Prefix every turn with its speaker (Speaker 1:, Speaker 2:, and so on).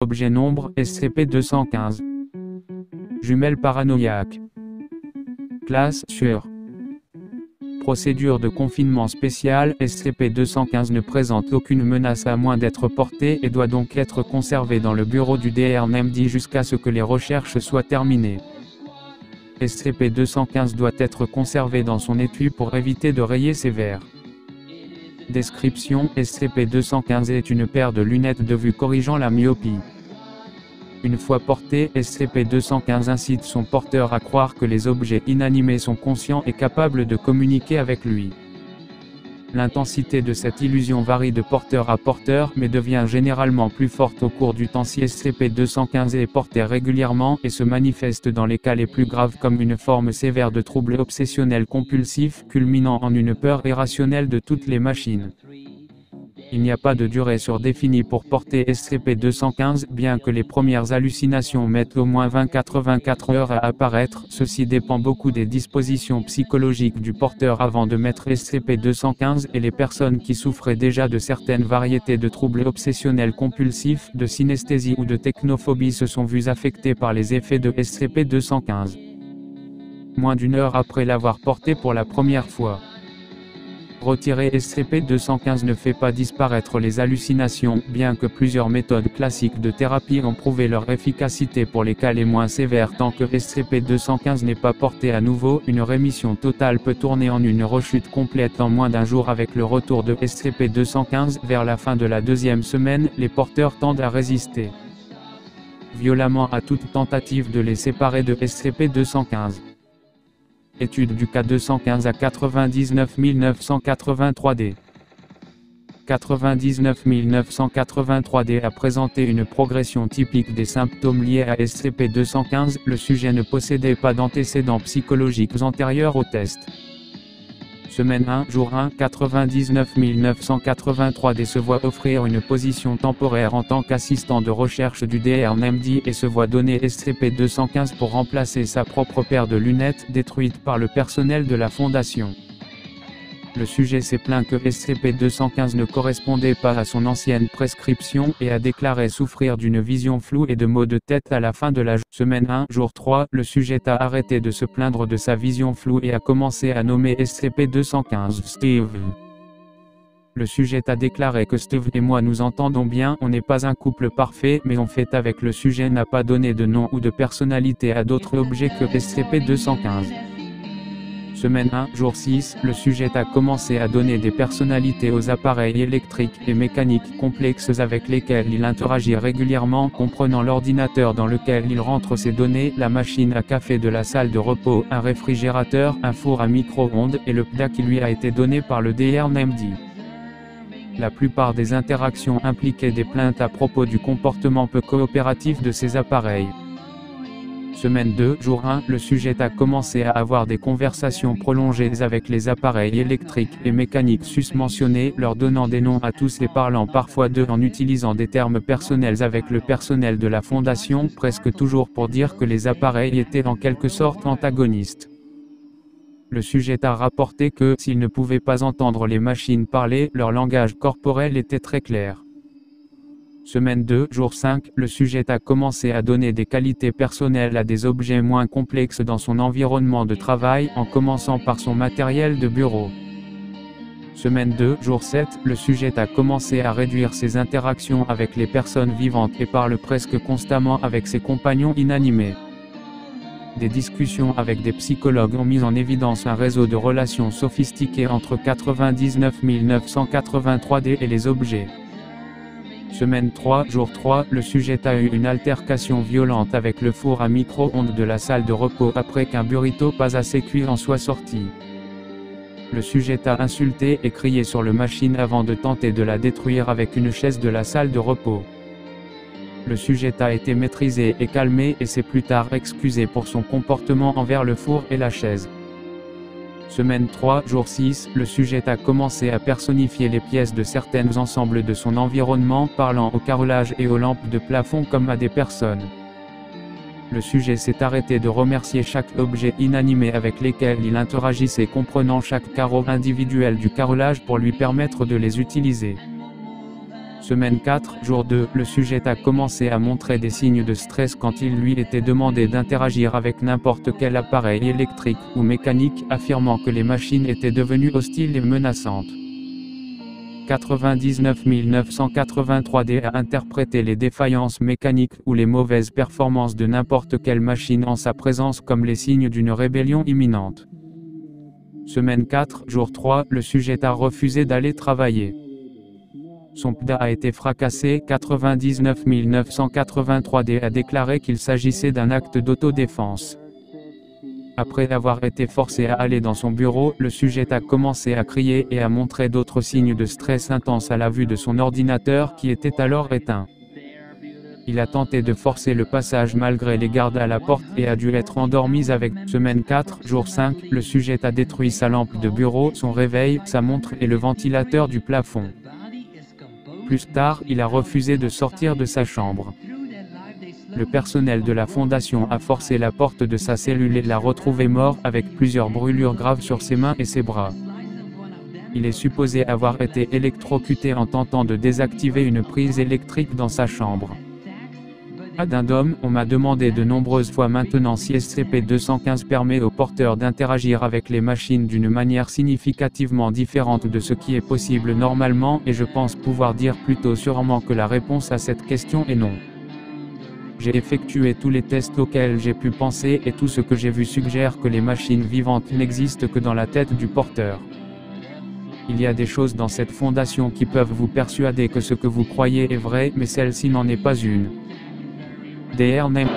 Speaker 1: objet nombre, SCP-215. Jumelle paranoïaque. Classe, sûr. Procédure de confinement spéciale, SCP-215 ne présente aucune menace à moins d'être porté et doit donc être conservé dans le bureau du DRNMD jusqu'à ce que les recherches soient terminées. SCP-215 doit être conservé dans son étui pour éviter de rayer ses verres. Description: SCP-215 est une paire de lunettes de vue corrigeant la myopie. Une fois porté, SCP-215 incite son porteur à croire que les objets inanimés sont conscients et capables de communiquer avec lui. L'intensité de cette illusion varie de porteur à porteur mais devient généralement plus forte au cours du temps si SCP-215 est porté régulièrement et se manifeste dans les cas les plus graves comme une forme sévère de trouble obsessionnel compulsif culminant en une peur irrationnelle de toutes les machines. Il n'y a pas de durée surdéfinie pour porter SCP-215, bien que les premières hallucinations mettent au moins 20-84 heures à apparaître. Ceci dépend beaucoup des dispositions psychologiques du porteur avant de mettre SCP-215 et les personnes qui souffraient déjà de certaines variétés de troubles obsessionnels compulsifs, de synesthésie ou de technophobie se sont vues affectées par les effets de SCP-215. Moins d'une heure après l'avoir porté pour la première fois. Retirer SCP-215 ne fait pas disparaître les hallucinations, bien que plusieurs méthodes classiques de thérapie ont prouvé leur efficacité pour les cas les moins sévères. Tant que SCP-215 n'est pas porté à nouveau, une rémission totale peut tourner en une rechute complète en moins d'un jour. Avec le retour de SCP-215 vers la fin de la deuxième semaine, les porteurs tendent à résister violemment à toute tentative de les séparer de SCP-215. Étude du cas 215 à 99 983-D. 99 983-D a présenté une progression typique des symptômes liés à SCP-215. Le sujet ne possédait pas d'antécédents psychologiques antérieurs au test. Semaine 1, jour 1, 99 983-D se voit offrir une position temporaire en tant qu'assistant de recherche du DRNMD et se voit donner SCP-215 pour remplacer sa propre paire de lunettes détruite par le personnel de la Fondation. Le sujet s'est plaint que SCP-215 ne correspondait pas à son ancienne prescription et a déclaré souffrir d'une vision floue et de maux de tête à la fin de la semaine 1, jour 3. Le sujet a arrêté de se plaindre de sa vision floue et a commencé à nommer SCP-215 Steve. Le sujet a déclaré que Steve et moi nous entendons bien. On n'est pas un couple parfait mais on fait avec. Le sujet n'a pas donné de nom ou de personnalité à d'autres objets que SCP-215. Semaine 1, jour 6, le sujet a commencé à donner des personnalités aux appareils électriques et mécaniques complexes avec lesquels il interagit régulièrement, comprenant l'ordinateur dans lequel il rentre ses données, la machine à café de la salle de repos, un réfrigérateur, un four à micro-ondes et le PDA qui lui a été donné par le DRNMD. La plupart des interactions impliquaient des plaintes à propos du comportement peu coopératif de ces appareils. Semaine 2, jour 1, le sujet a commencé à avoir des conversations prolongées avec les appareils électriques et mécaniques susmentionnés, leur donnant des noms à tous et parlant parfois d'eux en utilisant des termes personnels avec le personnel de la Fondation, presque toujours pour dire que les appareils étaient en quelque sorte antagonistes. Le sujet a rapporté que, s'il ne pouvait pas entendre les machines parler, leur langage corporel était très clair. Semaine 2, jour 5, le sujet a commencé à donner des qualités personnelles à des objets moins complexes dans son environnement de travail, en commençant par son matériel de bureau. Semaine 2, jour 7, le sujet a commencé à réduire ses interactions avec les personnes vivantes et parle presque constamment avec ses compagnons inanimés. Des discussions avec des psychologues ont mis en évidence un réseau de relations sophistiquées entre 99 983-D et les objets. Semaine 3, jour 3, le sujet a eu une altercation violente avec le four à micro-ondes de la salle de repos après qu'un burrito pas assez cuit en soit sorti. Le sujet a insulté et crié sur la machine avant de tenter de la détruire avec une chaise de la salle de repos. Le sujet a été maîtrisé et calmé et s'est plus tard excusé pour son comportement envers le four et la chaise. Semaine 3, jour 6, le sujet a commencé à personnifier les pièces de certains ensembles de son environnement, parlant au carrelage et aux lampes de plafond comme à des personnes. Le sujet s'est arrêté de remercier chaque objet inanimé avec lesquels il interagissait, comprenant chaque carreau individuel du carrelage pour lui permettre de les utiliser. Semaine 4, jour 2, le sujet a commencé à montrer des signes de stress quand il lui était demandé d'interagir avec n'importe quel appareil électrique ou mécanique, affirmant que les machines étaient devenues hostiles et menaçantes. 99 983D a interprété les défaillances mécaniques ou les mauvaises performances de n'importe quelle machine en sa présence comme les signes d'une rébellion imminente. Semaine 4, jour 3, le sujet a refusé d'aller travailler. Son PDA a été fracassé. 99 983D a déclaré qu'il s'agissait d'un acte d'autodéfense. Après avoir été forcé à aller dans son bureau, le sujet a commencé à crier et à montrer d'autres signes de stress intense à la vue de son ordinateur qui était alors éteint. Il a tenté de forcer le passage malgré les gardes à la porte et a dû être endormi avec. Semaine 4, jour 5, le sujet a détruit sa lampe de bureau, son réveil, sa montre et le ventilateur du plafond. Plus tard, il a refusé de sortir de sa chambre. Le personnel de la fondation a forcé la porte de sa cellule et l'a retrouvé mort, avec plusieurs brûlures graves sur ses mains et ses bras. Il est supposé avoir été électrocuté en tentant de désactiver une prise électrique dans sa chambre. Addendum, on m'a demandé de nombreuses fois maintenant si SCP-215 permet aux porteurs d'interagir avec les machines d'une manière significativement différente de ce qui est possible normalement, et je pense pouvoir dire plutôt sûrement que la réponse à cette question est non. J'ai effectué tous les tests auxquels j'ai pu penser et tout ce que j'ai vu suggère que les machines vivantes n'existent que dans la tête du porteur. Il y a des choses dans cette fondation qui peuvent vous persuader que ce que vous croyez est vrai, mais celle-ci n'en est pas une. Their name